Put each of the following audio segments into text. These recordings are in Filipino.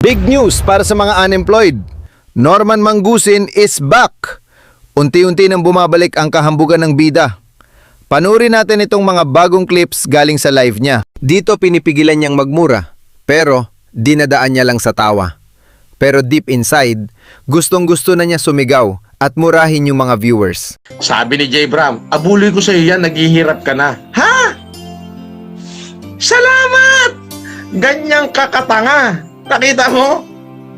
Big news para sa mga unemployed. Norman Mangusin is back. Unti-unti nang bumabalik ang kahambugan ng bida. Panurin natin itong mga bagong clips galing sa live niya. Dito pinipigilan niyang magmura, pero dinadaan niya lang sa tawa. Pero deep inside, gustong-gusto na niya sumigaw at murahin yung mga viewers. Sabi ni J. Bram, abuloy ko sa iyo yan, naghihirap ka na. Ha? Salamat! Ganyang kakatanga. Nakita mo?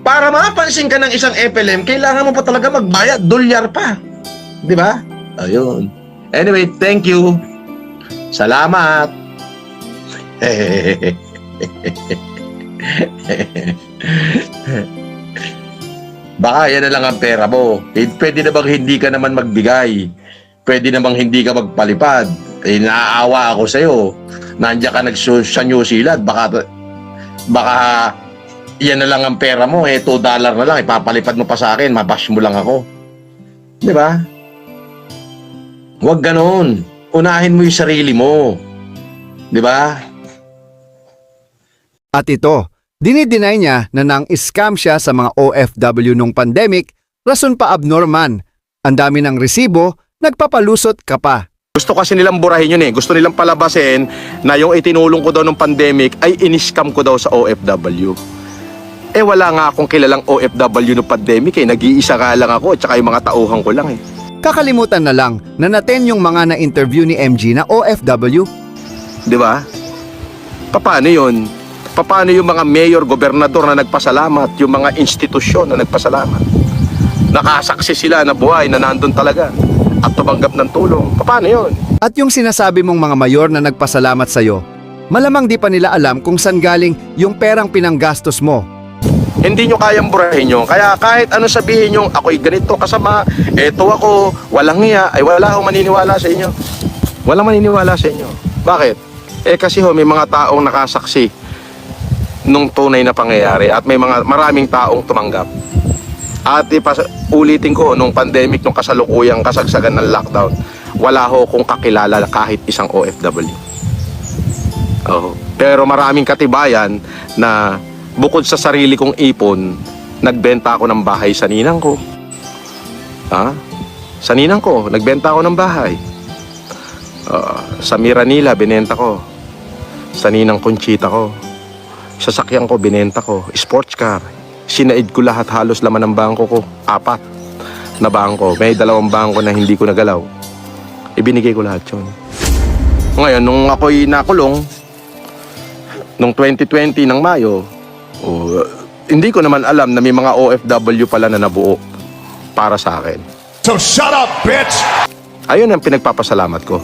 Para mapansin ka ng isang FLM, kailangan mo pa talaga magbayad, dolyar pa. Di ba? Ayun. Anyway, thank you. Salamat. Baka yan na lang ang pera mo. Pwede na bang hindi ka naman magbigay? Pwede na bang hindi ka magpalipad? Naaawa ako sa'yo. Nandiyan ka sa New Zealand. Baka yan na lang ang pera mo. $2 na lang. Ipapalipad mo pa sa akin. Mabash mo lang ako. Di ba? Huwag ganon. Unahin mo yung sarili mo. Di ba? At ito, dinideny niya na nang-scam siya sa mga OFW nung pandemic, rason pa abnorman. Ang dami ng resibo, nagpapalusot ka pa. Gusto kasi nilang burahin yun eh. Gusto nilang palabasin na yung itinulong ko daw ng pandemic ay in-scam ko daw sa OFW. Eh wala nga akong kilalang OFW ng pandemic eh. Nag-iisa nga lang ako at saka yung mga tauhan ko lang eh. Kakalimutan na lang na natin yung mga na-interview ni MG na OFW. Di ba? Paano yun? Paano yung mga mayor, gobernador na nagpasalamat, yung mga institusyon na nagpasalamat? Nakasaksi sila na buhay na nandun talaga at tumanggap ng tulong. Paano yun? At yung sinasabi mong mga mayor na nagpasalamat sa'yo, malamang di pa nila alam kung saan galing yung perang pinanggastos mo. Hindi nyo kayang burahin nyo. Kaya kahit ano sabihin nyo, ako'y ganito kasama, eto ako, walang hiya, ay wala akong maniniwala sa inyo. Walang maniniwala sa inyo. Bakit? Eh kasi may mga taong nakasaksi nung tunay na pangyayari at may maraming taong tumanggap. At ulitin ko, nung pandemic, nung kasalukuyang kasagsagan ng lockdown, wala ho kong kakilala kahit isang OFW. Pero maraming katibayan na bukod sa sarili kong ipon, nagbenta ako ng bahay sa ninang ko. Sa ninang ko, nagbenta ako ng bahay. Sa Miranila, binenta ko. Sa ninang Conchita ko. Sasakyan ko, binenta ko. Sports car. Sinaid ko lahat, halos laman ng bangko ko. 4 na bangko. May 2 bangko na hindi ko nagalaw. Ibinigay ko lahat yun. Ngayon, nung ako'y nakulong, nung 2020 ng Mayo, hindi ko naman alam na may mga OFW pala na nabuo para sa akin. So shut up, bitch! Ayun ang pinagpapasalamat ko.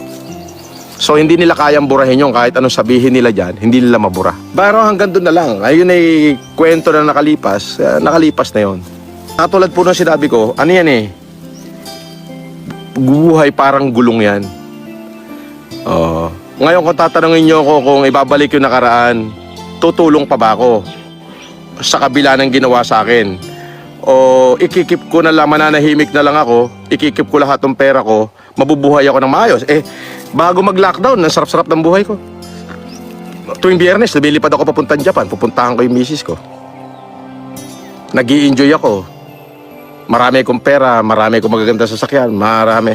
So hindi nila kayang burahin yung kahit anong sabihin nila dyan, hindi nila mabura. Pero hanggang doon na lang. Ayun ay kwento na nakalipas. Nakalipas na yon. Katulad po ng sinabi ko, ano yan eh? Buhay parang gulong yan. Ngayon kung tatanungin nyo ako kung ibabalik yung nakaraan, tutulong pa ba ako sa kabila ng ginawa sa akin? O ikikip ko na lang, mananahimik na lang ako, ikikip ko lahat ng pera ko, mabubuhay ako ng maayos. Bago mag-lockdown, ang sarap-sarap ng buhay ko. Tuwing Biyernes, lumilipad ako papuntang Japan, pupuntahan ko yung misis ko. Nag-i-enjoy ako. Marami akong pera, marami akong magaganda sasakyan, marami.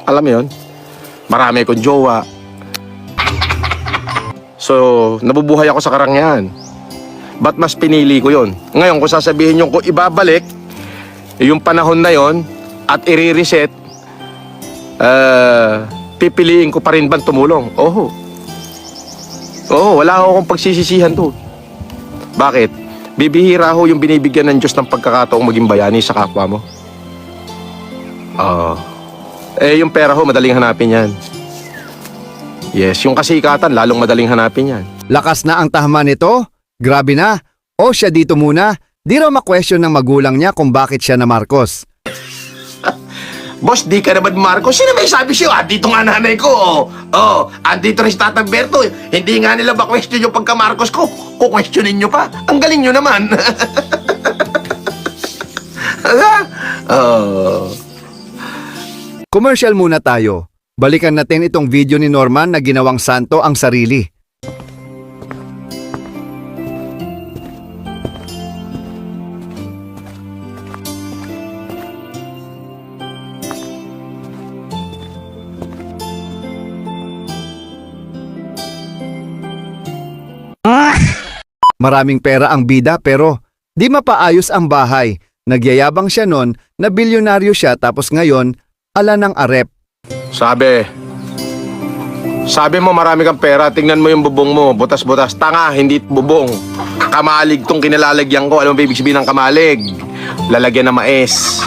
Alam mo yun? Marami akong jowa. So, nabubuhay ako sa karangyaan. Ba't mas pinili ko yon? Ngayon, kung sasabihin nyo kung ibabalik yung panahon na yon at i-reset, pipiliin ko pa rin bang tumulong? Wala akong pagsisisihan to. Bakit? Bibihira ho yung binibigyan ng Diyos ng pagkakataong maging bayani sa kapwa mo. Yung pera ho, madaling hanapin yan. Yes, yung kasikatan, lalong madaling hanapin yan. Lakas na ang tahma nito? Grabe na. O siya dito muna. Di raw ma-question ng magulang niya kung bakit siya na Marcos. Boss, di ka naman Marcos. Sino may sabi siya? Dito nga nanay ko. Andito rin si Tatang Berto. Hindi nga nila ba-question yung pagka-Marcos ko. Kukwestiyonin nyo pa. Ang galing nyo naman. Commercial muna tayo. Balikan natin itong video ni Norman na ginawang santo ang sarili. Maraming pera ang bida pero di mapaayos ang bahay. Nagyayabang siya nun na bilyonaryo siya tapos ngayon ala ng arep. Sabi mo marami kang pera, tingnan mo yung bubong mo, butas-butas. Tanga, hindi bubong. Kamalig tong kinalalagyan ko. Alam mo ba ibig sabihin ng kamalig? Lalagyan ng mais.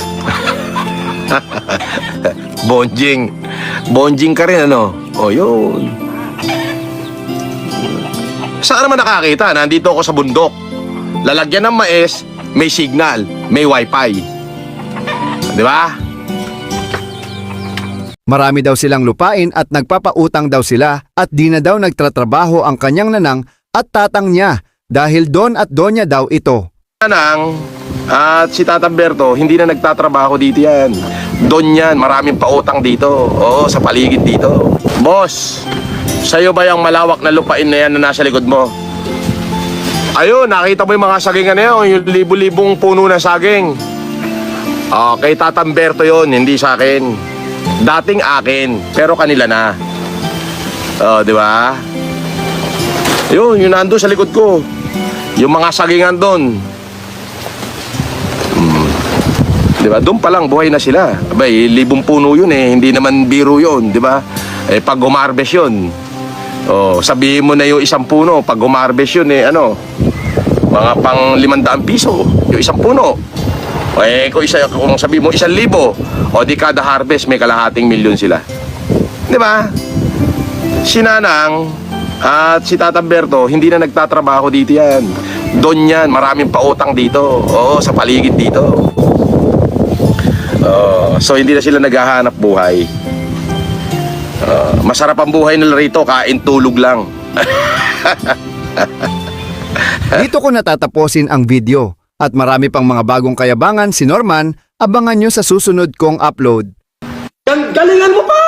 Bonjing. Bonjing ka rin, ano? O, yun. Saan naman nakakita? Nandito ako sa bundok. Lalagyan ng mais, may signal, may wifi. Di ba? Marami daw silang lupain at nagpapautang daw sila at di na daw nagtatrabaho ang kanyang nanang at tatang niya dahil don at donya daw ito. Nanang at si Tata Berto, hindi na nagtatrabaho dito yan. Doon yan, maraming pautang dito. Oo, sa paligid dito. Boss, sa'yo ba yung malawak na lupain na yan na nasa likod mo? Ayun, nakita mo yung mga sagingan na yun, yung libu-libong puno na saging. Kay Tata Berto yun, hindi sa akin. Dating akin, pero kanila na. Di ba? Yun, yun nando sa likod ko. Yung mga sagingan doon. Di ba? Doon pa lang buhay na sila. Abay, libong puno yun eh. Hindi naman biro yun, di ba? Eh, pag umarbes yun. Sabihin mo na yung isang puno. Pag umarbes yun eh, ano? Mga pang 500 piso. Yung isang puno. Kung sabihin mo 1,000, o di kada harvest may kalahating milyon sila. Di ba? Si Nanang at si Tata Berto, hindi na nagtatrabaho dito yan. Doon yan, maraming pautang dito. Oo, sa paligid dito. So hindi na sila naghahanap buhay. Masarap ang buhay nila rito, kain tulog lang. Dito ko natataposin ang video at marami pang mga bagong kayabangan si Norman, abangan nyo sa susunod kong upload. Galingan mo pa!